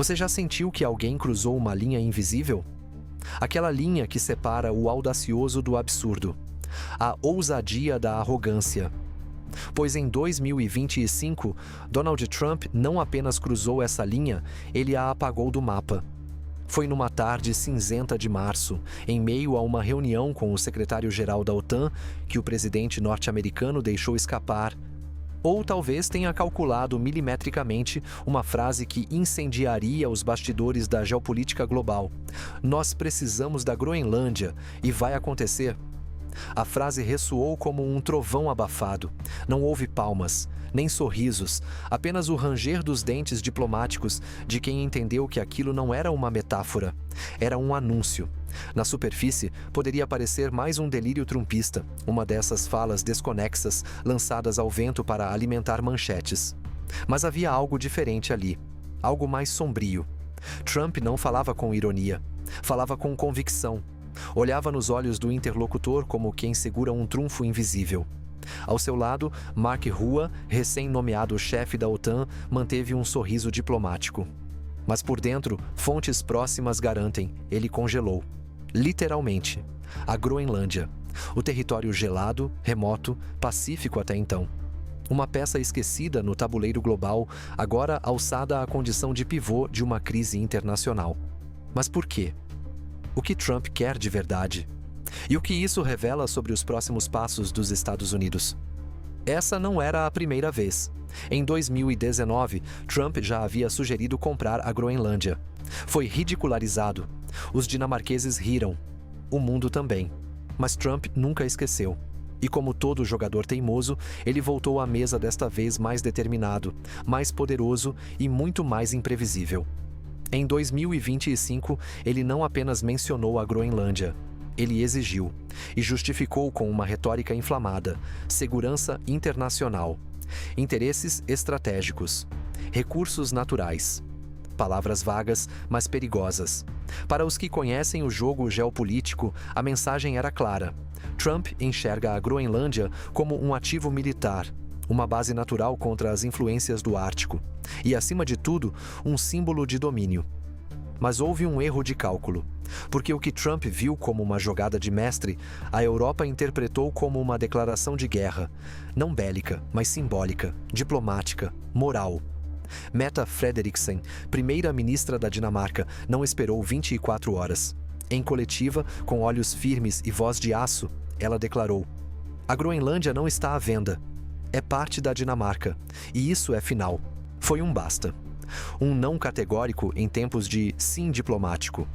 Você já sentiu que alguém cruzou uma linha invisível? Aquela linha que separa o audacioso do absurdo, a ousadia da arrogância. Pois em 2025, Donald Trump não apenas cruzou essa linha, ele a apagou do mapa. Foi numa tarde cinzenta de março, em meio a uma reunião com o secretário-geral da OTAN, que o presidente norte-americano deixou escapar. Ou talvez tenha calculado milimetricamente uma frase que incendiaria os bastidores da geopolítica global. Nós precisamos da Groenlândia e vai acontecer. A frase ressoou como um trovão abafado. Não houve palmas, nem sorrisos, apenas o ranger dos dentes diplomáticos de quem entendeu que aquilo não era uma metáfora, era um anúncio. Na superfície, poderia parecer mais um delírio trumpista, uma dessas falas desconexas lançadas ao vento para alimentar manchetes. Mas havia algo diferente ali, algo mais sombrio. Trump não falava com ironia, falava com convicção. Olhava nos olhos do interlocutor como quem segura um trunfo invisível. Ao seu lado, Mark Rutte, recém-nomeado chefe da OTAN, manteve um sorriso diplomático. Mas por dentro, fontes próximas garantem, ele congelou. Literalmente. A Groenlândia. O território gelado, remoto, pacífico até então. Uma peça esquecida no tabuleiro global, agora alçada à condição de pivô de uma crise internacional. Mas por quê? O que Trump quer de verdade? E o que isso revela sobre os próximos passos dos Estados Unidos? Essa não era a primeira vez. Em 2019, Trump já havia sugerido comprar a Groenlândia. Foi ridicularizado. Os dinamarqueses riram. O mundo também. Mas Trump nunca esqueceu. E como todo jogador teimoso, ele voltou à mesa desta vez mais determinado, mais poderoso e muito mais imprevisível. Em 2025, ele não apenas mencionou a Groenlândia, ele exigiu e justificou com uma retórica inflamada: segurança internacional, interesses estratégicos, recursos naturais. Palavras vagas, mas perigosas. Para os que conhecem o jogo geopolítico, a mensagem era clara. Trump enxerga a Groenlândia como um ativo militar, uma base natural contra as influências do Ártico e, acima de tudo, um símbolo de domínio. Mas houve um erro de cálculo, porque o que Trump viu como uma jogada de mestre, a Europa interpretou como uma declaração de guerra, não bélica, mas simbólica, diplomática, moral. Mette Frederiksen, primeira-ministra da Dinamarca, não esperou 24 horas. Em coletiva, com olhos firmes e voz de aço, ela declarou: "A Groenlândia não está à venda. É parte da Dinamarca, e isso é final." Foi um basta. Um não categórico em tempos de sim diplomático.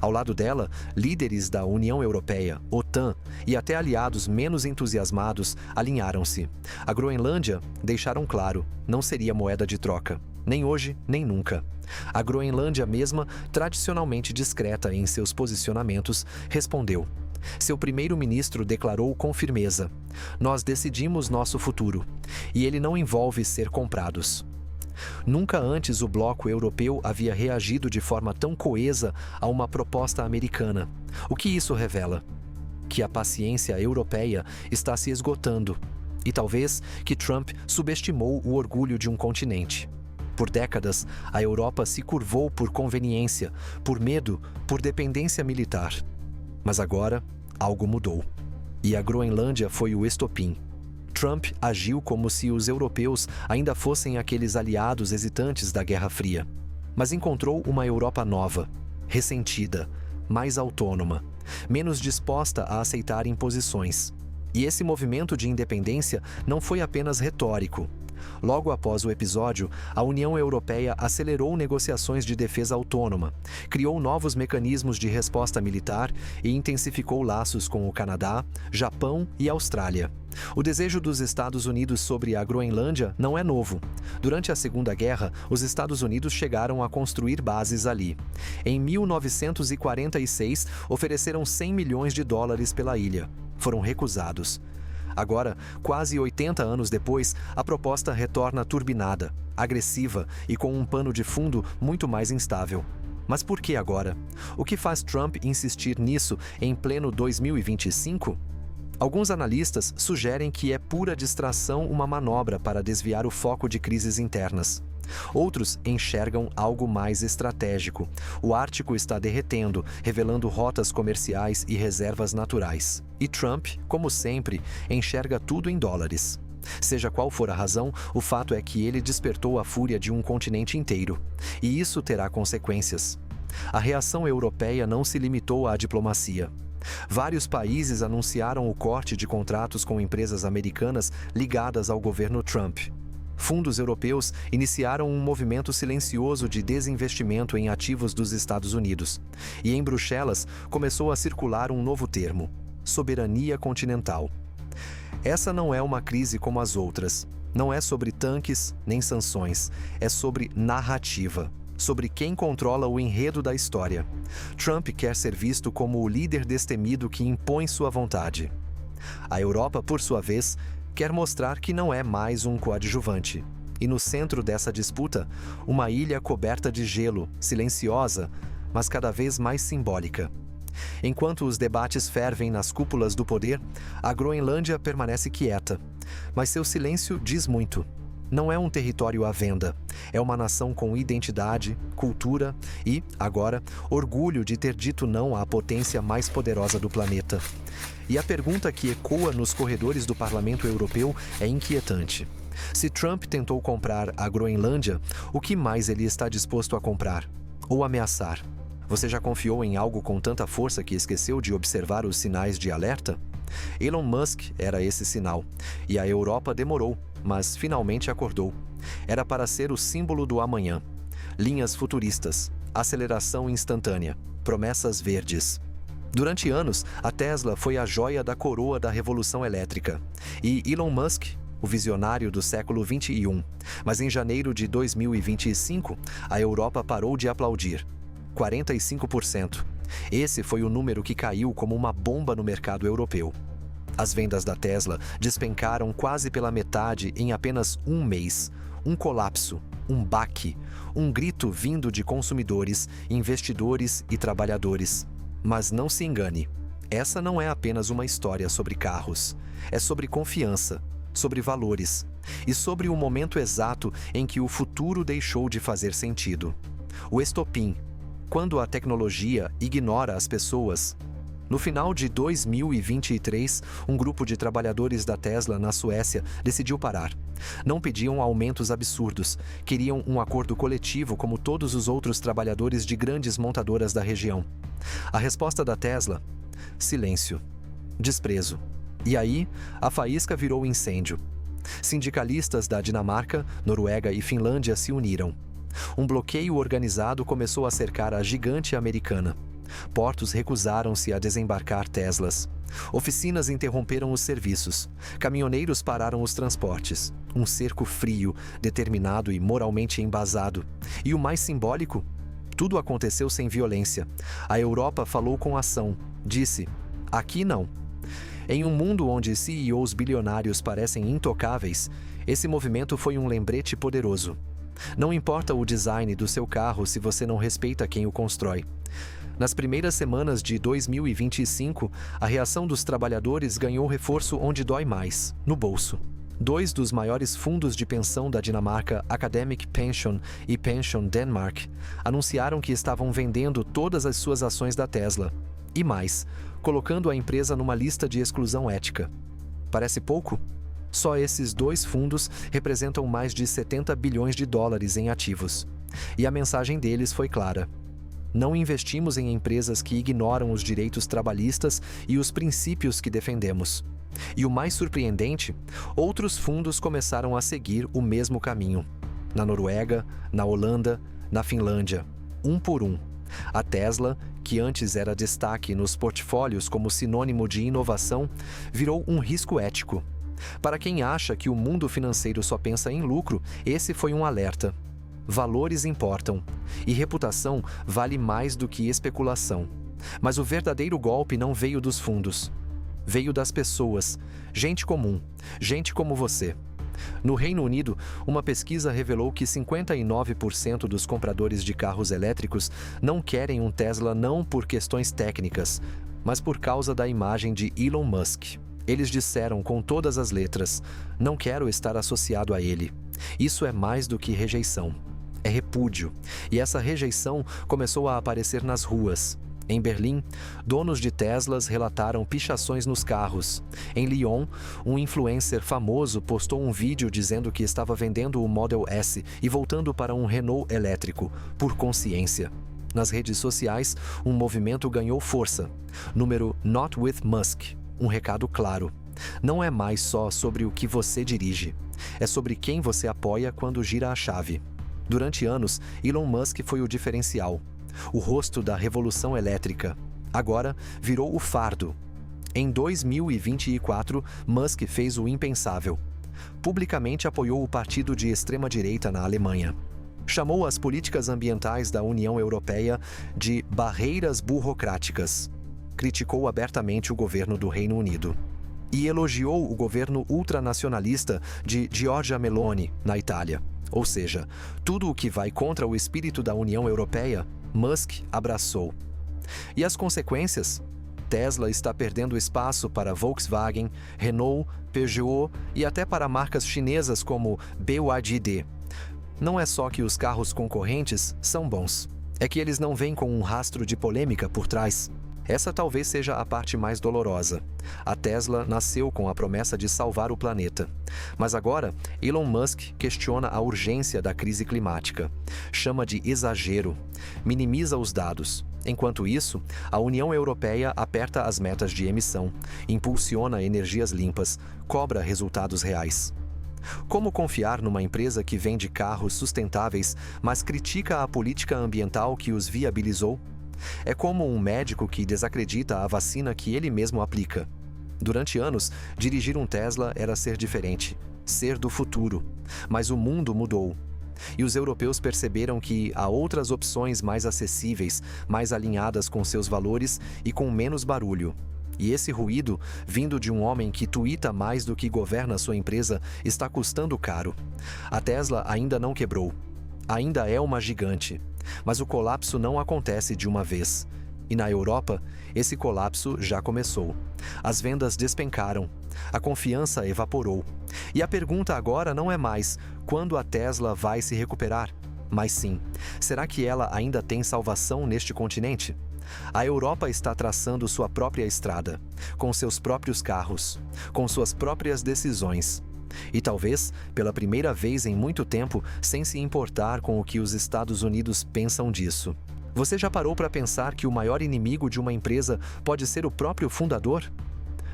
Ao lado dela, líderes da União Europeia, OTAN e até aliados menos entusiasmados alinharam-se. A Groenlândia, deixaram claro, não seria moeda de troca, nem hoje, nem nunca. A Groenlândia mesma, tradicionalmente discreta em seus posicionamentos, respondeu. Seu primeiro-ministro declarou com firmeza: "Nós decidimos nosso futuro, e ele não envolve ser comprados." Nunca antes o bloco europeu havia reagido de forma tão coesa a uma proposta americana. O que isso revela? Que a paciência europeia está se esgotando e talvez que Trump subestimou o orgulho de um continente. Por décadas, a Europa se curvou por conveniência, por medo, por dependência militar. Mas agora, algo mudou. E a Groenlândia foi o estopim. Trump agiu como se os europeus ainda fossem aqueles aliados hesitantes da Guerra Fria. Mas encontrou uma Europa nova, ressentida, mais autônoma, menos disposta a aceitar imposições. E esse movimento de independência não foi apenas retórico. Logo após o episódio, a União Europeia acelerou negociações de defesa autônoma, criou novos mecanismos de resposta militar e intensificou laços com o Canadá, Japão e Austrália. O desejo dos Estados Unidos sobre a Groenlândia não é novo. Durante a Segunda Guerra, os Estados Unidos chegaram a construir bases ali. Em 1946, ofereceram $100 milhões pela ilha. Foram recusados. Agora, quase 80 anos depois, a proposta retorna turbinada, agressiva e com um pano de fundo muito mais instável. Mas por que agora? O que faz Trump insistir nisso em pleno 2025? Alguns analistas sugerem que é pura distração uma manobra para desviar o foco de crises internas. Outros enxergam algo mais estratégico. O Ártico está derretendo, revelando rotas comerciais e reservas naturais. E Trump, como sempre, enxerga tudo em dólares. Seja qual for a razão, o fato é que ele despertou a fúria de um continente inteiro. E isso terá consequências. A reação europeia não se limitou à diplomacia. Vários países anunciaram o corte de contratos com empresas americanas ligadas ao governo Trump. Fundos europeus iniciaram um movimento silencioso de desinvestimento em ativos dos Estados Unidos. E em Bruxelas começou a circular um novo termo: soberania continental. Essa não é uma crise como as outras. Não é sobre tanques nem sanções. É sobre narrativa. Sobre quem controla o enredo da história. Trump quer ser visto como o líder destemido que impõe sua vontade. A Europa, por sua vez, quer mostrar que não é mais um coadjuvante. E no centro dessa disputa, uma ilha coberta de gelo, silenciosa, mas cada vez mais simbólica. Enquanto os debates fervem nas cúpulas do poder, a Groenlândia permanece quieta. Mas seu silêncio diz muito. Não é um território à venda. É uma nação com identidade, cultura e, agora, orgulho de ter dito não à potência mais poderosa do planeta. E a pergunta que ecoa nos corredores do Parlamento Europeu é inquietante. Se Trump tentou comprar a Groenlândia, o que mais ele está disposto a comprar? Ou ameaçar? Você já confiou em algo com tanta força que esqueceu de observar os sinais de alerta? Elon Musk era esse sinal, e a Europa demorou, mas finalmente acordou. Era para ser o símbolo do amanhã. Linhas futuristas, aceleração instantânea, promessas verdes. Durante anos, a Tesla foi a joia da coroa da revolução elétrica. E Elon Musk, o visionário do século XXI. Mas em janeiro de 2025, a Europa parou de aplaudir. 45%. Esse foi o número que caiu como uma bomba no mercado europeu. As vendas da Tesla despencaram quase pela metade em apenas um mês. Um colapso, um baque, um grito vindo de consumidores, investidores e trabalhadores. Mas não se engane, essa não é apenas uma história sobre carros. É sobre confiança, sobre valores e sobre o momento exato em que o futuro deixou de fazer sentido. O estopim, quando a tecnologia ignora as pessoas. No final de 2023, um grupo de trabalhadores da Tesla na Suécia decidiu parar. Não pediam aumentos absurdos, queriam um acordo coletivo como todos os outros trabalhadores de grandes montadoras da região. A resposta da Tesla? Silêncio. Desprezo. E aí, a faísca virou incêndio. Sindicalistas da Dinamarca, Noruega e Finlândia se uniram. Um bloqueio organizado começou a cercar a gigante americana. Portos recusaram-se a desembarcar Teslas. Oficinas interromperam os serviços. Caminhoneiros pararam os transportes. Um cerco frio, determinado e moralmente embasado. E o mais simbólico? Tudo aconteceu sem violência. A Europa falou com ação. Disse: aqui não. Em um mundo onde CEOs bilionários parecem intocáveis, esse movimento foi um lembrete poderoso. Não importa o design do seu carro se você não respeita quem o constrói. Nas primeiras semanas de 2025, a reação dos trabalhadores ganhou reforço onde dói mais, no bolso. 2 dos maiores fundos de pensão da Dinamarca, Academic Pension e Pension Denmark, anunciaram que estavam vendendo todas as suas ações da Tesla. E mais, colocando a empresa numa lista de exclusão ética. Parece pouco? Só esses 2 fundos representam mais de 70 bilhões de dólares em ativos. E a mensagem deles foi clara. Não investimos em empresas que ignoram os direitos trabalhistas e os princípios que defendemos. E o mais surpreendente, outros fundos começaram a seguir o mesmo caminho. Na Noruega, na Holanda, na Finlândia, um por um. A Tesla, que antes era destaque nos portfólios como sinônimo de inovação, virou um risco ético. Para quem acha que o mundo financeiro só pensa em lucro, esse foi um alerta. Valores importam, e reputação vale mais do que especulação. Mas o verdadeiro golpe não veio dos fundos. Veio das pessoas, gente comum, gente como você. No Reino Unido, uma pesquisa revelou que 59% dos compradores de carros elétricos não querem um Tesla não por questões técnicas, mas por causa da imagem de Elon Musk. Eles disseram com todas as letras: não quero estar associado a ele. Isso é mais do que rejeição. É repúdio. E essa rejeição começou a aparecer nas ruas. Em Berlim, donos de Teslas relataram pichações nos carros. Em Lyon, um influencer famoso postou um vídeo dizendo que estava vendendo o Model S e voltando para um Renault elétrico, por consciência. Nas redes sociais, um movimento ganhou força. Número Not With Musk. Um recado claro. Não é mais só sobre o que você dirige. É sobre quem você apoia quando gira a chave. Durante anos, Elon Musk foi o diferencial. O rosto da revolução elétrica. Agora, virou o fardo. Em 2024, Musk fez o impensável. Publicamente apoiou o partido de extrema-direita na Alemanha. Chamou as políticas ambientais da União Europeia de barreiras burocráticas. Criticou abertamente o governo do Reino Unido. E elogiou o governo ultranacionalista de Giorgia Meloni, na Itália. Ou seja, tudo o que vai contra o espírito da União Europeia, Musk abraçou. E as consequências? Tesla está perdendo espaço para Volkswagen, Renault, Peugeot e até para marcas chinesas como BYD. Não é só que os carros concorrentes são bons, é que eles não vêm com um rastro de polêmica por trás. Essa talvez seja a parte mais dolorosa. A Tesla nasceu com a promessa de salvar o planeta. Mas agora, Elon Musk questiona a urgência da crise climática. Chama de exagero. Minimiza os dados. Enquanto isso, a União Europeia aperta as metas de emissão, impulsiona energias limpas, cobra resultados reais. Como confiar numa empresa que vende carros sustentáveis, mas critica a política ambiental que os viabilizou? É como um médico que desacredita a vacina que ele mesmo aplica. Durante anos, dirigir um Tesla era ser diferente, ser do futuro. Mas o mundo mudou. E os europeus perceberam que há outras opções mais acessíveis, mais alinhadas com seus valores e com menos barulho. E esse ruído, vindo de um homem que tuita mais do que governa sua empresa, está custando caro. A Tesla ainda não quebrou. Ainda é uma gigante. Mas o colapso não acontece de uma vez. E na Europa, esse colapso já começou. As vendas despencaram. A confiança evaporou. E a pergunta agora não é mais quando a Tesla vai se recuperar, mas sim, será que ela ainda tem salvação neste continente? A Europa está traçando sua própria estrada, com seus próprios carros, com suas próprias decisões. E talvez, pela primeira vez em muito tempo, sem se importar com o que os Estados Unidos pensam disso. Você já parou para pensar que o maior inimigo de uma empresa pode ser o próprio fundador?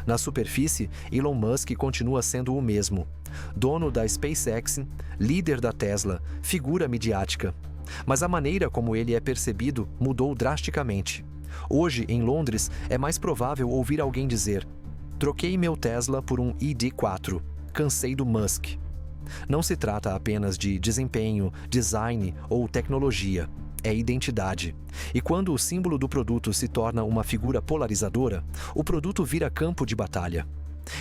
Na superfície, Elon Musk continua sendo o mesmo. Dono da SpaceX, líder da Tesla, figura midiática. Mas a maneira como ele é percebido mudou drasticamente. Hoje, em Londres, é mais provável ouvir alguém dizer: "Troquei meu Tesla por um ID4. Cansei do Musk." Não se trata apenas de desempenho, design ou tecnologia. É identidade. E quando o símbolo do produto se torna uma figura polarizadora, o produto vira campo de batalha.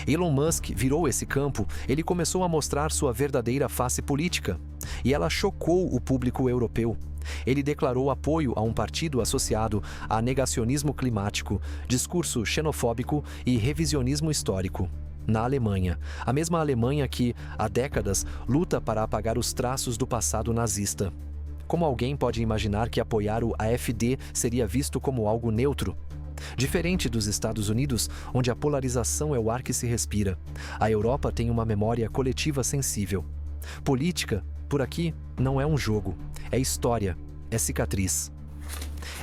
Elon Musk virou esse campo, ele começou a mostrar sua verdadeira face política. E ela chocou o público europeu. Ele declarou apoio a um partido associado a negacionismo climático, discurso xenofóbico e revisionismo histórico. Na Alemanha, a mesma Alemanha que, há décadas, luta para apagar os traços do passado nazista. Como alguém pode imaginar que apoiar o AfD seria visto como algo neutro? Diferente dos Estados Unidos, onde a polarização é o ar que se respira, a Europa tem uma memória coletiva sensível. Política, por aqui, não é um jogo, é história, é cicatriz.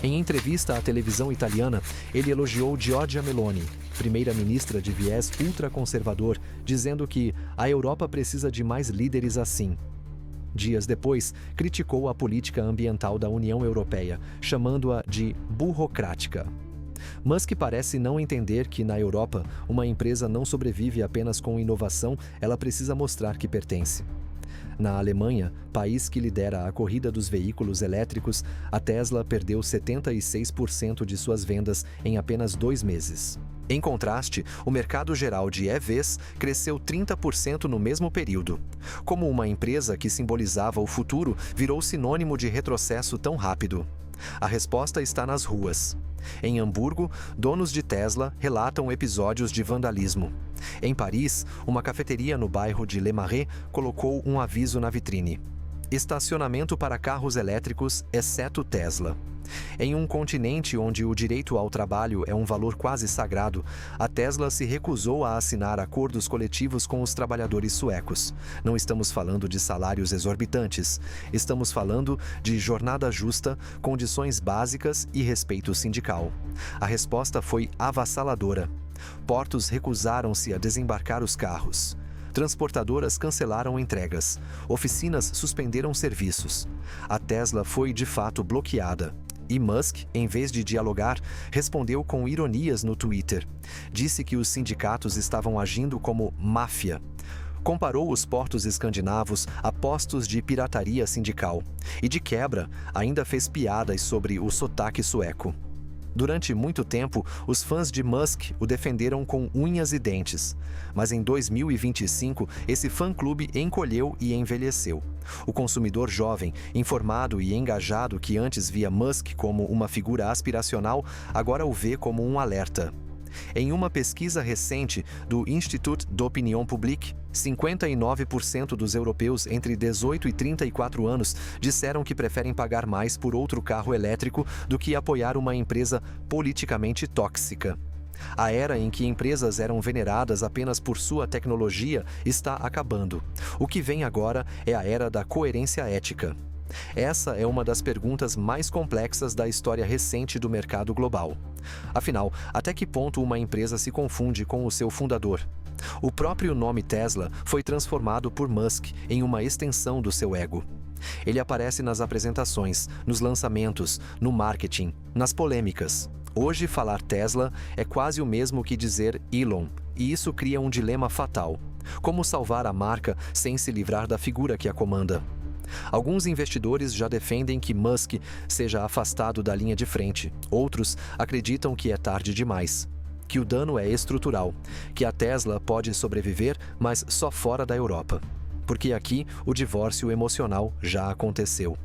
Em entrevista à televisão italiana, ele elogiou Giorgia Meloni, primeira-ministra de viés ultraconservador, dizendo que a Europa precisa de mais líderes assim. Dias depois, criticou a política ambiental da União Europeia, chamando-a de burocrática. Musk parece não entender que, na Europa, uma empresa não sobrevive apenas com inovação, ela precisa mostrar que pertence. Na Alemanha, país que lidera a corrida dos veículos elétricos, a Tesla perdeu 76% de suas vendas em apenas 2 meses. Em contraste, o mercado geral de EVs cresceu 30% no mesmo período. Como uma empresa que simbolizava o futuro virou sinônimo de retrocesso tão rápido? A resposta está nas ruas. Em Hamburgo, donos de Tesla relatam episódios de vandalismo. Em Paris, uma cafeteria no bairro de Le Marais colocou um aviso na vitrine: estacionamento para carros elétricos, exceto Tesla. Em um continente onde o direito ao trabalho é um valor quase sagrado, a Tesla se recusou a assinar acordos coletivos com os trabalhadores suecos. Não estamos falando de salários exorbitantes, estamos falando de jornada justa, condições básicas e respeito sindical. A resposta foi avassaladora. Portos recusaram-se a desembarcar os carros. Transportadoras cancelaram entregas. Oficinas suspenderam serviços. A Tesla foi de fato bloqueada. E Musk, em vez de dialogar, respondeu com ironias no Twitter. Disse que os sindicatos estavam agindo como máfia. Comparou os portos escandinavos a postos de pirataria sindical. E, de quebra, ainda fez piadas sobre o sotaque sueco. Durante muito tempo, os fãs de Musk o defenderam com unhas e dentes. Mas em 2025, esse fã-clube encolheu e envelheceu. O consumidor jovem, informado e engajado que antes via Musk como uma figura aspiracional, agora o vê como um alerta. Em uma pesquisa recente do Institut d'Opinion Publique, 59% dos europeus entre 18 e 34 anos disseram que preferem pagar mais por outro carro elétrico do que apoiar uma empresa politicamente tóxica. A era em que empresas eram veneradas apenas por sua tecnologia está acabando. O que vem agora é a era da coerência ética. Essa é uma das perguntas mais complexas da história recente do mercado global. Afinal, até que ponto uma empresa se confunde com o seu fundador? O próprio nome Tesla foi transformado por Musk em uma extensão do seu ego. Ele aparece nas apresentações, nos lançamentos, no marketing, nas polêmicas. Hoje, falar Tesla é quase o mesmo que dizer Elon, e isso cria um dilema fatal. Como salvar a marca sem se livrar da figura que a comanda? Alguns investidores já defendem que Musk seja afastado da linha de frente. Outros acreditam que é tarde demais, que o dano é estrutural, que a Tesla pode sobreviver, mas só fora da Europa. Porque aqui o divórcio emocional já aconteceu.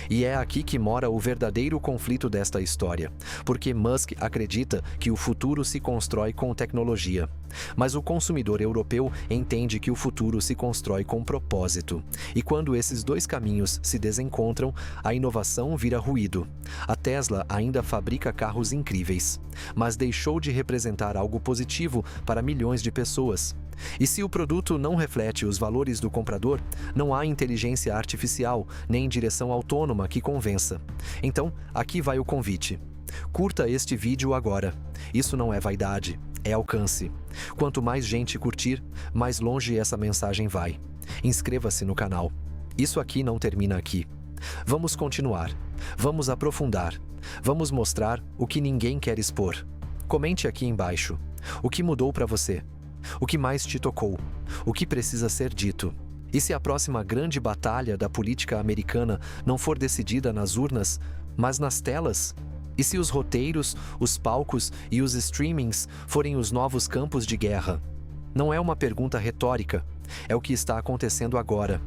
E é aqui que mora o verdadeiro conflito desta história, porque Musk acredita que o futuro se constrói com tecnologia. Mas o consumidor europeu entende que o futuro se constrói com propósito. E quando esses dois caminhos se desencontram, a inovação vira ruído. A Tesla ainda fabrica carros incríveis, mas deixou de representar algo positivo para milhões de pessoas. E se o produto não reflete os valores do comprador, não há inteligência artificial nem direção autônoma que convença. Então, aqui vai o convite. Curta este vídeo agora. Isso não é vaidade, é alcance. Quanto mais gente curtir, mais longe essa mensagem vai. Inscreva-se no canal. Isso aqui não termina aqui. Vamos continuar. Vamos aprofundar. Vamos mostrar o que ninguém quer expor. Comente aqui embaixo. O que mudou para você? O que mais te tocou? O que precisa ser dito? E se a próxima grande batalha da política americana não for decidida nas urnas, mas nas telas? E se os roteiros, os palcos e os streamings forem os novos campos de guerra? Não é uma pergunta retórica, é o que está acontecendo agora.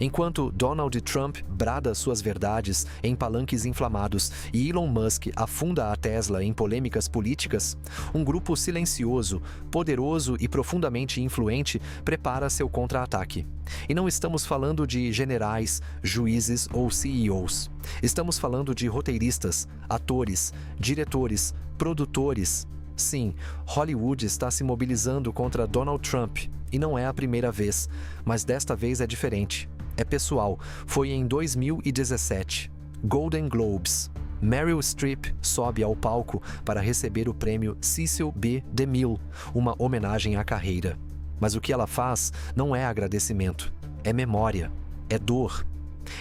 Enquanto Donald Trump brada suas verdades em palanques inflamados e Elon Musk afunda a Tesla em polêmicas políticas, um grupo silencioso, poderoso e profundamente influente prepara seu contra-ataque. E não estamos falando de generais, juízes ou CEOs. Estamos falando de roteiristas, atores, diretores, produtores. Sim, Hollywood está se mobilizando contra Donald Trump. E não é a primeira vez, mas desta vez é diferente. É pessoal. Foi em 2017. Golden Globes. Meryl Streep sobe ao palco para receber o prêmio Cecil B. DeMille, uma homenagem à carreira. Mas o que ela faz não é agradecimento, é memória, é dor.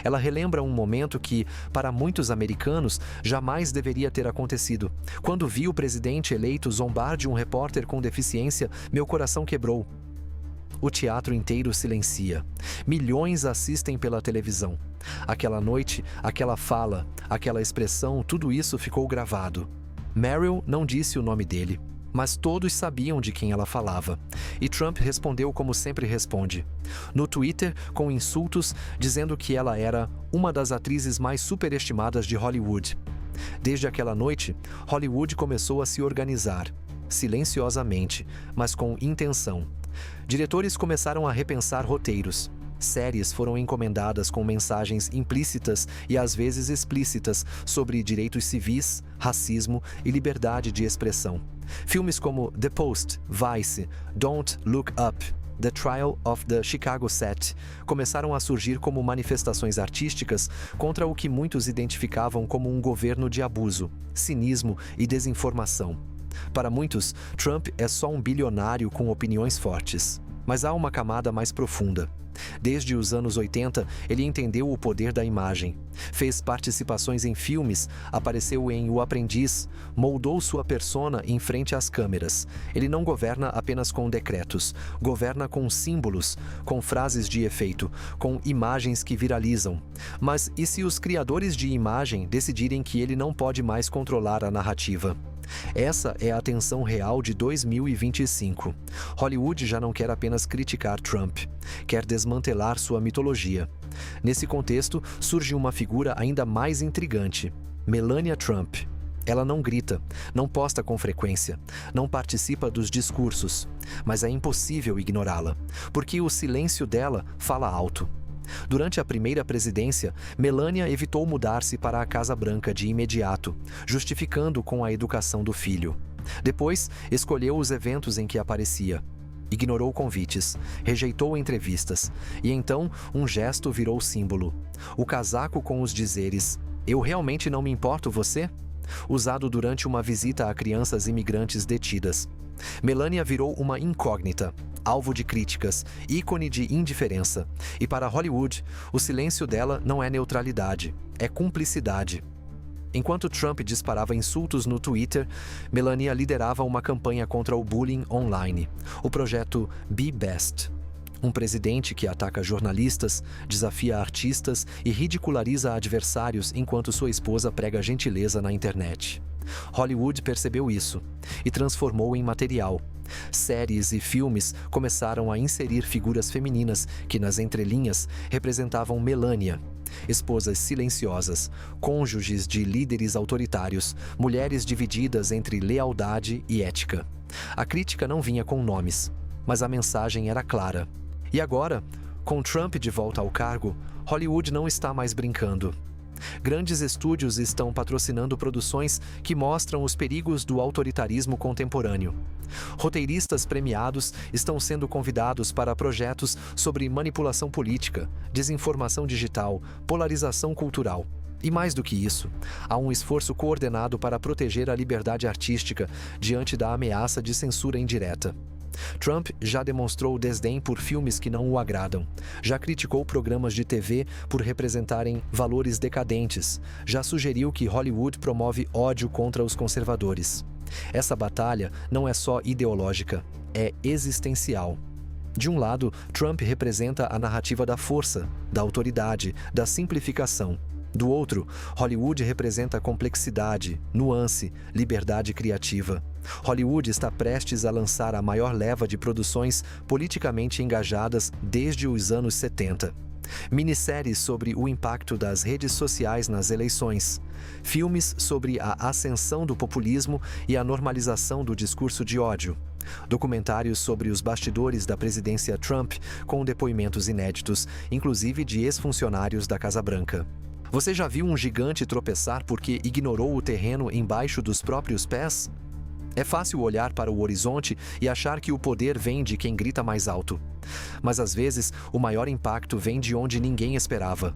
Ela relembra um momento que, para muitos americanos, jamais deveria ter acontecido. Quando vi o presidente eleito zombar de um repórter com deficiência, meu coração quebrou. O teatro inteiro silencia. Milhões assistem pela televisão. Aquela noite, aquela fala, aquela expressão, tudo isso ficou gravado. Meryl não disse o nome dele, mas todos sabiam de quem ela falava. E Trump respondeu como sempre responde. No Twitter, com insultos, dizendo que ela era uma das atrizes mais superestimadas de Hollywood. Desde aquela noite, Hollywood começou a se organizar, silenciosamente, mas com intenção. Diretores começaram a repensar roteiros. Séries foram encomendadas com mensagens implícitas e às vezes explícitas sobre direitos civis, racismo e liberdade de expressão. Filmes como The Post, Vice, Don't Look Up, The Trial of the Chicago 7 começaram a surgir como manifestações artísticas contra o que muitos identificavam como um governo de abuso, cinismo e desinformação. Para muitos, Trump é só um bilionário com opiniões fortes. Mas há uma camada mais profunda. Desde os anos 80, ele entendeu o poder da imagem. Fez participações em filmes, apareceu em O Aprendiz, moldou sua persona em frente às câmeras. Ele não governa apenas com decretos, governa com símbolos, com frases de efeito, com imagens que viralizam. Mas e se os criadores de imagem decidirem que ele não pode mais controlar a narrativa? Essa é a tensão real de 2025. Hollywood já não quer apenas criticar Trump, quer desmantelar sua mitologia. Nesse contexto, surge uma figura ainda mais intrigante: Melania Trump. Ela não grita, não posta com frequência, não participa dos discursos, mas é impossível ignorá-la, porque o silêncio dela fala alto. Durante a primeira presidência, Melania evitou mudar-se para a Casa Branca de imediato, justificando com a educação do filho. Depois, escolheu os eventos em que aparecia. Ignorou convites, rejeitou entrevistas, e então um gesto virou símbolo. O casaco com os dizeres: "Eu realmente não me importo, você?", usado durante uma visita a crianças imigrantes detidas. Melania virou uma incógnita, alvo de críticas, ícone de indiferença. E para Hollywood, o silêncio dela não é neutralidade, é cumplicidade. Enquanto Trump disparava insultos no Twitter, Melania liderava uma campanha contra o bullying online, o projeto Be Best. Um presidente que ataca jornalistas, desafia artistas e ridiculariza adversários enquanto sua esposa prega gentileza na internet. Hollywood percebeu isso e transformou em material. Séries e filmes começaram a inserir figuras femininas que, nas entrelinhas, representavam Melania. Esposas silenciosas, cônjuges de líderes autoritários, mulheres divididas entre lealdade e ética. A crítica não vinha com nomes, mas a mensagem era clara. E agora, com Trump de volta ao cargo, Hollywood não está mais brincando. Grandes estúdios estão patrocinando produções que mostram os perigos do autoritarismo contemporâneo. Roteiristas premiados estão sendo convidados para projetos sobre manipulação política, desinformação digital, polarização cultural. E mais do que isso, há um esforço coordenado para proteger a liberdade artística diante da ameaça de censura indireta. Trump já demonstrou desdém por filmes que não o agradam, já criticou programas de TV por representarem valores decadentes, já sugeriu que Hollywood promove ódio contra os conservadores. Essa batalha não é só ideológica, é existencial. De um lado, Trump representa a narrativa da força, da autoridade, da simplificação. Do outro, Hollywood representa complexidade, nuance, liberdade criativa. Hollywood está prestes a lançar a maior leva de produções politicamente engajadas desde os anos 70. Minisséries sobre o impacto das redes sociais nas eleições. Filmes sobre a ascensão do populismo e a normalização do discurso de ódio. Documentários sobre os bastidores da presidência Trump, com depoimentos inéditos, inclusive de ex-funcionários da Casa Branca. Você já viu um gigante tropeçar porque ignorou o terreno embaixo dos próprios pés? É fácil olhar para o horizonte e achar que o poder vem de quem grita mais alto. Mas às vezes, o maior impacto vem de onde ninguém esperava.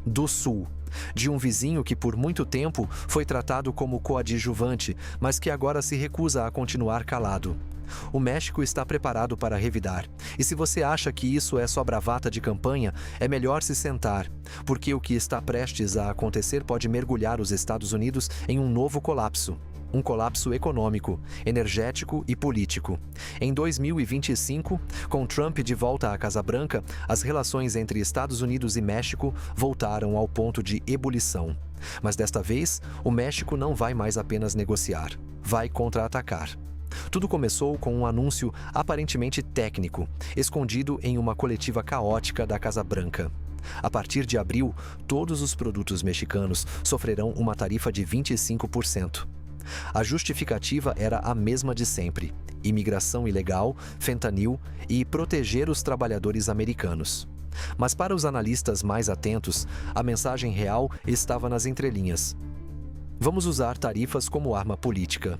Do sul. De um vizinho que por muito tempo foi tratado como coadjuvante, mas que agora se recusa a continuar calado. O México está preparado para revidar. E se você acha que isso é só bravata de campanha, é melhor se sentar, porque o que está prestes a acontecer pode mergulhar os Estados Unidos em um novo colapso. Um colapso econômico, energético e político. Em 2025, com Trump de volta à Casa Branca, as relações entre Estados Unidos e México voltaram ao ponto de ebulição. Mas desta vez, o México não vai mais apenas negociar, vai contra-atacar. Tudo começou com um anúncio aparentemente técnico, escondido em uma coletiva caótica da Casa Branca. A partir de abril, todos os produtos mexicanos sofrerão uma tarifa de 25%. A justificativa era a mesma de sempre: imigração ilegal, fentanil e proteger os trabalhadores americanos. Mas para os analistas mais atentos, a mensagem real estava nas entrelinhas. Vamos usar tarifas como arma política.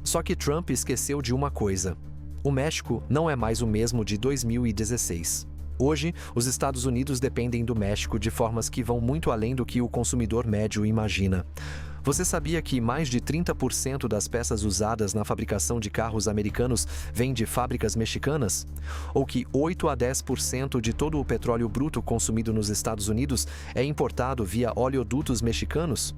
Só que Trump esqueceu de uma coisa: o México não é mais o mesmo de 2016. Hoje, os Estados Unidos dependem do México de formas que vão muito além do que o consumidor médio imagina. Você sabia que mais de 30% das peças usadas na fabricação de carros americanos vêm de fábricas mexicanas? Ou que 8 a 10% de todo o petróleo bruto consumido nos Estados Unidos é importado via oleodutos mexicanos?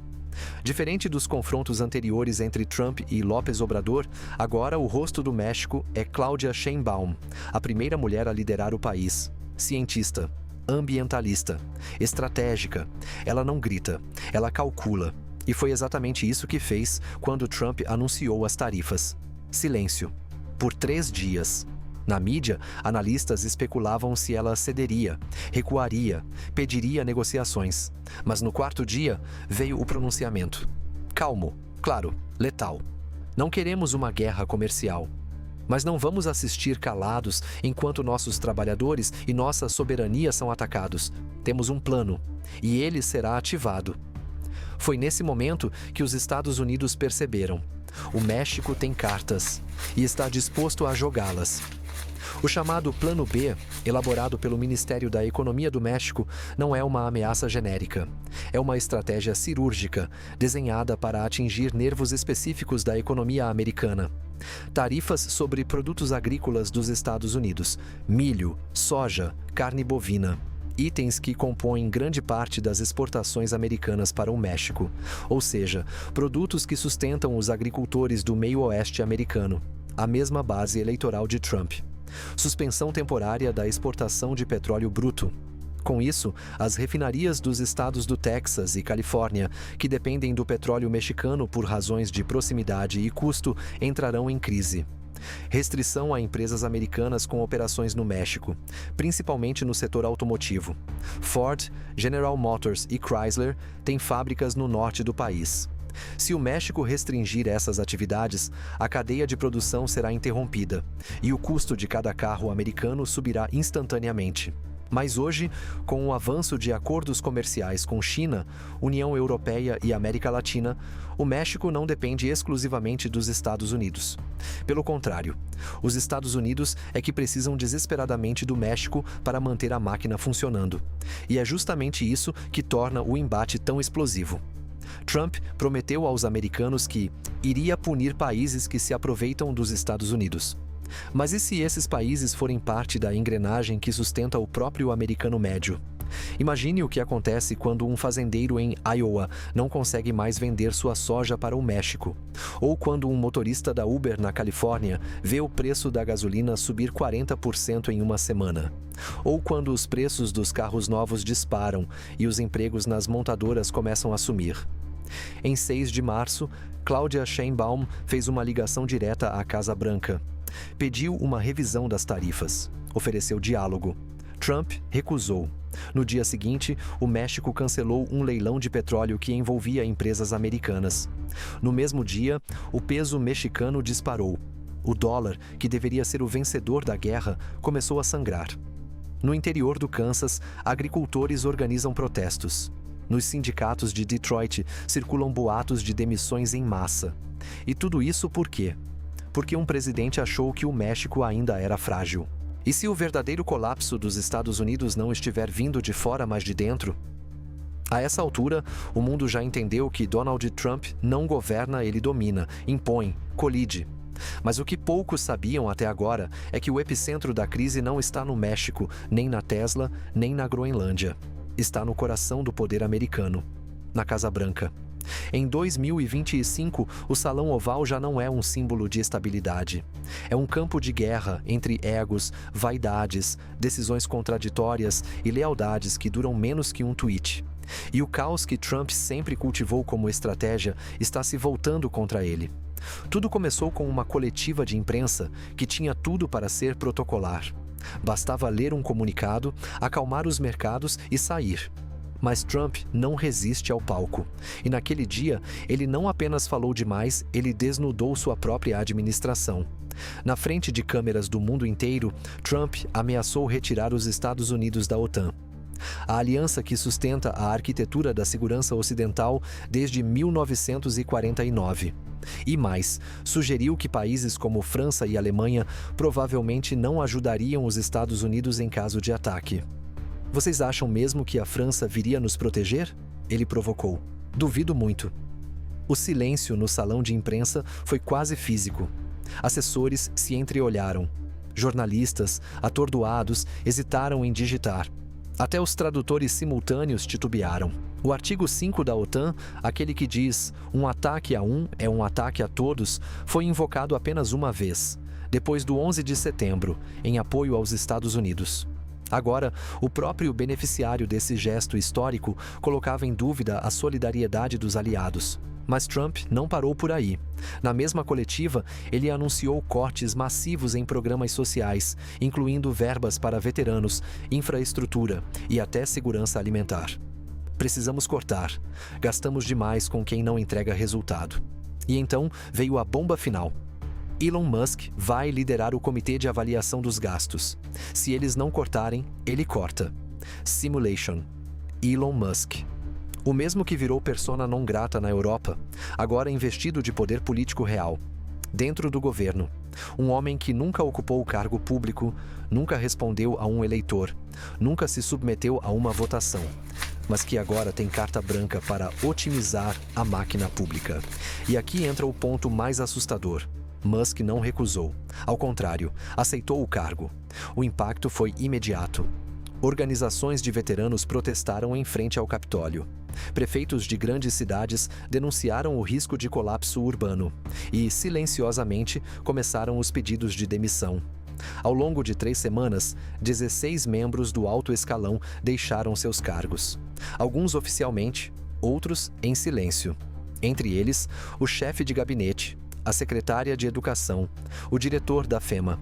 Diferente dos confrontos anteriores entre Trump e López Obrador, agora o rosto do México é Claudia Sheinbaum, a primeira mulher a liderar o país. Cientista, ambientalista, estratégica. Ela não grita, ela calcula. E foi exatamente isso que fez quando Trump anunciou as tarifas. Silêncio. Por 3 dias. Na mídia, analistas especulavam se ela cederia, recuaria, pediria negociações. Mas no 4º dia, veio o pronunciamento. Calmo, claro, letal. Não queremos uma guerra comercial. Mas não vamos assistir calados enquanto nossos trabalhadores e nossa soberania são atacados. Temos um plano, e ele será ativado. Foi nesse momento que os Estados Unidos perceberam: o México tem cartas e está disposto a jogá-las. O chamado Plano B, elaborado pelo Ministério da Economia do México, não é uma ameaça genérica. É uma estratégia cirúrgica, desenhada para atingir nervos específicos da economia americana. Tarifas sobre produtos agrícolas dos Estados Unidos: milho, soja, carne bovina. Itens que compõem grande parte das exportações americanas para o México, ou seja, produtos que sustentam os agricultores do meio-oeste americano, a mesma base eleitoral de Trump. Suspensão temporária da exportação de petróleo bruto. Com isso, as refinarias dos estados do Texas e Califórnia, que dependem do petróleo mexicano por razões de proximidade e custo, entrarão em crise. Restrição a empresas americanas com operações no México, principalmente no setor automotivo. Ford, General Motors e Chrysler têm fábricas no norte do país. Se o México restringir essas atividades, a cadeia de produção será interrompida e o custo de cada carro americano subirá instantaneamente. Mas hoje, com o avanço de acordos comerciais com China, União Europeia e América Latina, o México não depende exclusivamente dos Estados Unidos. Pelo contrário, os Estados Unidos é que precisam desesperadamente do México para manter a máquina funcionando. E é justamente isso que torna o embate tão explosivo. Trump prometeu aos americanos que iria punir países que se aproveitam dos Estados Unidos. Mas e se esses países forem parte da engrenagem que sustenta o próprio americano médio? Imagine o que acontece quando um fazendeiro em Iowa não consegue mais vender sua soja para o México. Ou quando um motorista da Uber na Califórnia vê o preço da gasolina subir 40% em uma semana. Ou quando os preços dos carros novos disparam e os empregos nas montadoras começam a sumir. Em 6 de março, Claudia Sheinbaum fez uma ligação direta à Casa Branca. Pediu uma revisão das tarifas. Ofereceu diálogo. Trump recusou. No dia seguinte, o México cancelou um leilão de petróleo que envolvia empresas americanas. No mesmo dia, o peso mexicano disparou. O dólar, que deveria ser o vencedor da guerra, começou a sangrar. No interior do Kansas, agricultores organizam protestos. Nos sindicatos de Detroit, circulam boatos de demissões em massa. E tudo isso por quê? Porque um presidente achou que o México ainda era frágil. E se o verdadeiro colapso dos Estados Unidos não estiver vindo de fora, mas de dentro? A essa altura, o mundo já entendeu que Donald Trump não governa, ele domina, impõe, colide. Mas o que poucos sabiam até agora é que o epicentro da crise não está no México, nem na Tesla, nem na Groenlândia. Está no coração do poder americano, na Casa Branca. Em 2025, o Salão Oval já não é um símbolo de estabilidade. É um campo de guerra entre egos, vaidades, decisões contraditórias e lealdades que duram menos que um tweet. E o caos que Trump sempre cultivou como estratégia está se voltando contra ele. Tudo começou com uma coletiva de imprensa que tinha tudo para ser protocolar. Bastava ler um comunicado, acalmar os mercados e sair. Mas Trump não resiste ao palco. E naquele dia, ele não apenas falou demais, ele desnudou sua própria administração. Na frente de câmeras do mundo inteiro, Trump ameaçou retirar os Estados Unidos da OTAN. A aliança que sustenta a arquitetura da segurança ocidental desde 1949. E mais, sugeriu que países como França e Alemanha provavelmente não ajudariam os Estados Unidos em caso de ataque. Vocês acham mesmo que a França viria nos proteger? Ele provocou. Duvido muito. O silêncio no salão de imprensa foi quase físico. Assessores se entreolharam. Jornalistas, atordoados, hesitaram em digitar. Até os tradutores simultâneos titubearam. O artigo 5 da OTAN, aquele que diz um ataque a um é um ataque a todos, foi invocado apenas uma vez, depois do 11 de setembro, em apoio aos Estados Unidos. Agora, o próprio beneficiário desse gesto histórico colocava em dúvida a solidariedade dos aliados. Mas Trump não parou por aí. Na mesma coletiva, ele anunciou cortes massivos em programas sociais, incluindo verbas para veteranos, infraestrutura e até segurança alimentar. Precisamos cortar. Gastamos demais com quem não entrega resultado. E então veio a bomba final. Elon Musk vai liderar o comitê de avaliação dos gastos. Se eles não cortarem, ele corta. Simulation. Elon Musk. O mesmo que virou persona non grata na Europa, agora investido de poder político real. Dentro do governo. Um homem que nunca ocupou o cargo público, nunca respondeu a um eleitor, nunca se submeteu a uma votação, mas que agora tem carta branca para otimizar a máquina pública. E aqui entra o ponto mais assustador. Musk não recusou. Ao contrário, aceitou o cargo. O impacto foi imediato. Organizações de veteranos protestaram em frente ao Capitólio. Prefeitos de grandes cidades denunciaram o risco de colapso urbano e, silenciosamente, começaram os pedidos de demissão. Ao longo de 3 semanas, 16 membros do alto escalão deixaram seus cargos. Alguns oficialmente, outros em silêncio. Entre eles, o chefe de gabinete, a secretária de Educação, o diretor da FEMA.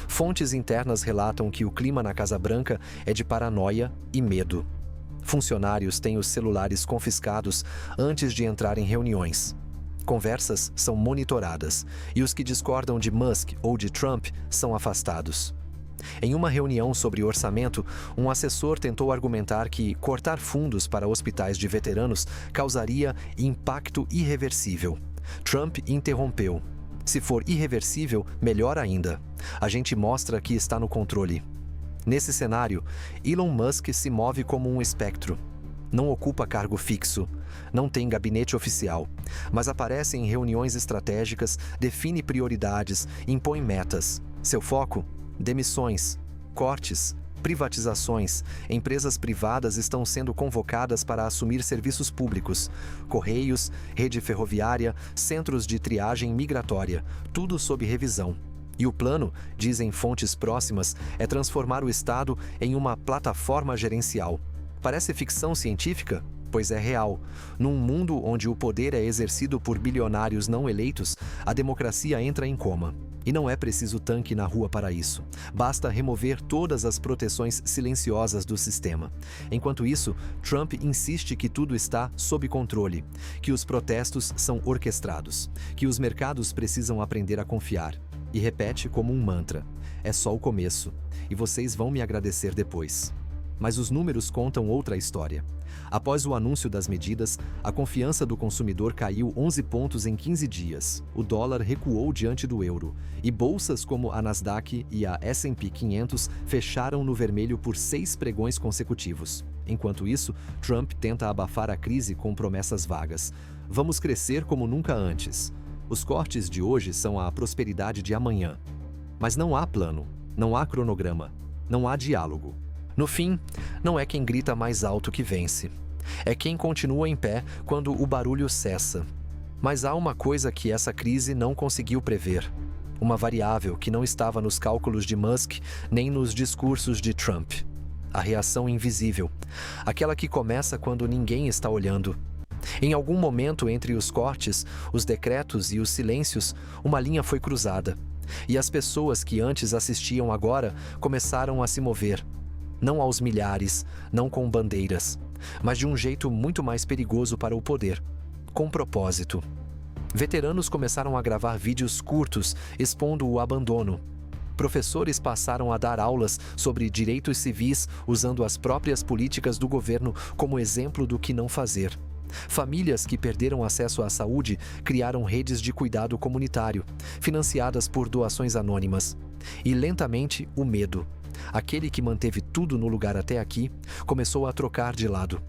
Fontes internas relatam que o clima na Casa Branca é de paranoia e medo. Funcionários têm os celulares confiscados antes de entrar em reuniões. Conversas são monitoradas e os que discordam de Musk ou de Trump são afastados. Em uma reunião sobre orçamento, um assessor tentou argumentar que cortar fundos para hospitais de veteranos causaria impacto irreversível. Trump interrompeu. Se for irreversível, melhor ainda. A gente mostra que está no controle. Nesse cenário, Elon Musk se move como um espectro. Não ocupa cargo fixo, não tem gabinete oficial, mas aparece em reuniões estratégicas, define prioridades, impõe metas. Seu foco? Demissões, cortes, privatizações. Empresas privadas estão sendo convocadas para assumir serviços públicos, correios, rede ferroviária, centros de triagem migratória, tudo sob revisão. E o plano, dizem fontes próximas, é transformar o Estado em uma plataforma gerencial. Parece ficção científica? Pois é real. Num mundo onde o poder é exercido por bilionários não eleitos, a democracia entra em coma. E não é preciso tanque na rua para isso. Basta remover todas as proteções silenciosas do sistema. Enquanto isso, Trump insiste que tudo está sob controle, que os protestos são orquestrados, que os mercados precisam aprender a confiar. E repete como um mantra: é só o começo, e vocês vão me agradecer depois. Mas os números contam outra história. Após o anúncio das medidas, a confiança do consumidor caiu 11 pontos em 15 dias. O dólar recuou diante do euro, e bolsas como a Nasdaq e a S&P 500 fecharam no vermelho por 6 pregões consecutivos. Enquanto isso, Trump tenta abafar a crise com promessas vagas. Vamos crescer como nunca antes. Os cortes de hoje são a prosperidade de amanhã. Mas não há plano, não há cronograma, não há diálogo. No fim, não é quem grita mais alto que vence. É quem continua em pé quando o barulho cessa. Mas há uma coisa que essa crise não conseguiu prever. Uma variável que não estava nos cálculos de Musk nem nos discursos de Trump. A reação invisível. Aquela que começa quando ninguém está olhando. Em algum momento entre os cortes, os decretos e os silêncios, uma linha foi cruzada. E as pessoas que antes assistiam agora começaram a se mover. Não aos milhares, não com bandeiras, mas de um jeito muito mais perigoso para o poder, com propósito. Veteranos começaram a gravar vídeos curtos expondo o abandono. Professores passaram a dar aulas sobre direitos civis usando as próprias políticas do governo como exemplo do que não fazer. Famílias que perderam acesso à saúde criaram redes de cuidado comunitário, financiadas por doações anônimas. E lentamente, o medo, aquele que manteve tudo no lugar até aqui, começou a trocar de lado.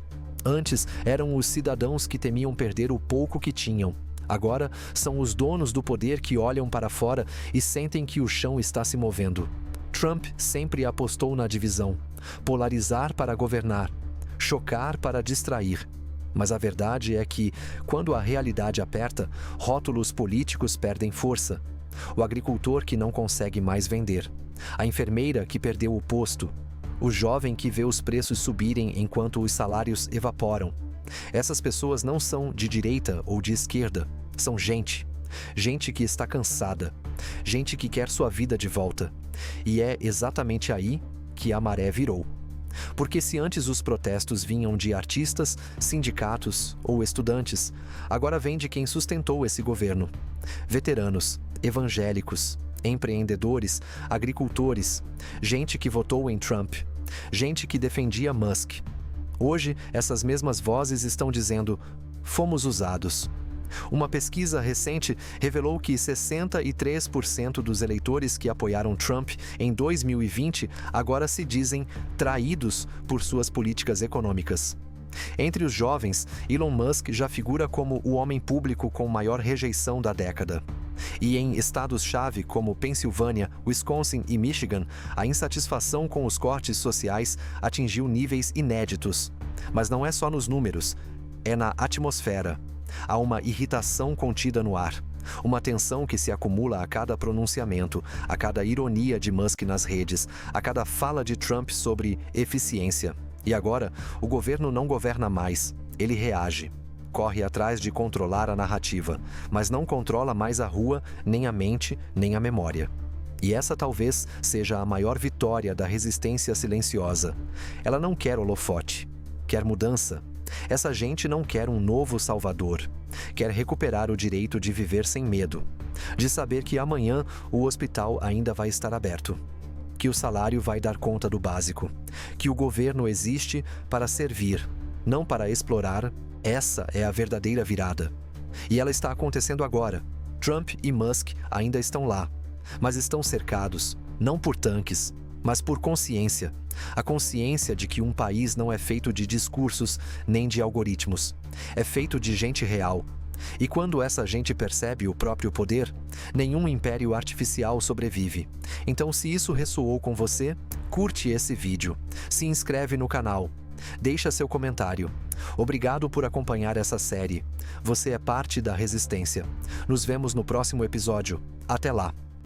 Antes, eram os cidadãos que temiam perder o pouco que tinham. Agora, são os donos do poder que olham para fora e sentem que o chão está se movendo. Trump sempre apostou na divisão, polarizar para governar, chocar para distrair. Mas a verdade é que, quando a realidade aperta, rótulos políticos perdem força. O agricultor que não consegue mais vender, a enfermeira que perdeu o posto, o jovem que vê os preços subirem enquanto os salários evaporam. Essas pessoas não são de direita ou de esquerda, são gente. Gente que está cansada, gente que quer sua vida de volta. E é exatamente aí que a maré virou. Porque se antes os protestos vinham de artistas, sindicatos ou estudantes, agora vem de quem sustentou esse governo. Veteranos, evangélicos, empreendedores, agricultores, gente que votou em Trump, gente que defendia Musk. Hoje, essas mesmas vozes estão dizendo: fomos usados. Uma pesquisa recente revelou que 63% dos eleitores que apoiaram Trump em 2020 agora se dizem traídos por suas políticas econômicas. Entre os jovens, Elon Musk já figura como o homem público com maior rejeição da década. E em estados-chave como Pensilvânia, Wisconsin e Michigan, a insatisfação com os cortes sociais atingiu níveis inéditos. Mas não é só nos números, é na atmosfera. Há uma irritação contida no ar, uma tensão que se acumula a cada pronunciamento, a cada ironia de Musk nas redes, a cada fala de Trump sobre eficiência. E agora, o governo não governa mais, ele reage. Corre atrás de controlar a narrativa, mas não controla mais a rua, nem a mente, nem a memória. E essa talvez seja a maior vitória da resistência silenciosa. Ela não quer holofote, quer mudança. Essa gente não quer um novo Salvador. Quer recuperar o direito de viver sem medo, de saber que amanhã o hospital ainda vai estar aberto, que o salário vai dar conta do básico, que o governo existe para servir, não para explorar. Essa é a verdadeira virada. E ela está acontecendo agora. Trump e Musk ainda estão lá, mas estão cercados, não por tanques, mas por consciência. A consciência de que um país não é feito de discursos nem de algoritmos. É feito de gente real. E quando essa gente percebe o próprio poder, nenhum império artificial sobrevive. Então, se isso ressoou com você, curte esse vídeo, se inscreve no canal, deixa seu comentário. Obrigado por acompanhar essa série. Você é parte da resistência. Nos vemos no próximo episódio. Até lá!